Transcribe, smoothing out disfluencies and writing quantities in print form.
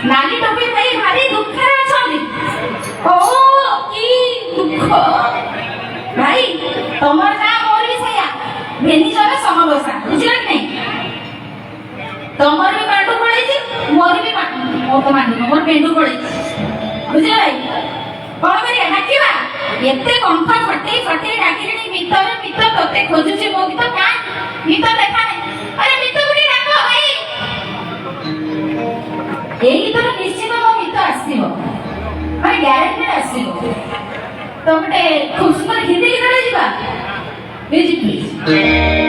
नाली टोपी भाई भारी दुख ओ की दुख भाई तमर ना मोर भी सया भेनी जरा समबसा बुझला कि नहीं तमर भी पांडु पड़े छी मोर भी मो तो मांडु मोर पेंडु पड़े बुझला भाई कोन करिया डाकिबा एते कंफा फटे फटे डाकिनी मितर मितर तते खोजुची मो की तो का मितर देखा नहीं अरे मितर बुडी डाको भाई एही तो निश्चित मो मितर आसीबो भाई ग्यारंटी आसीबो तो गटे खुश पर हिंदी गीत जीवा म्यूजिक प्लीज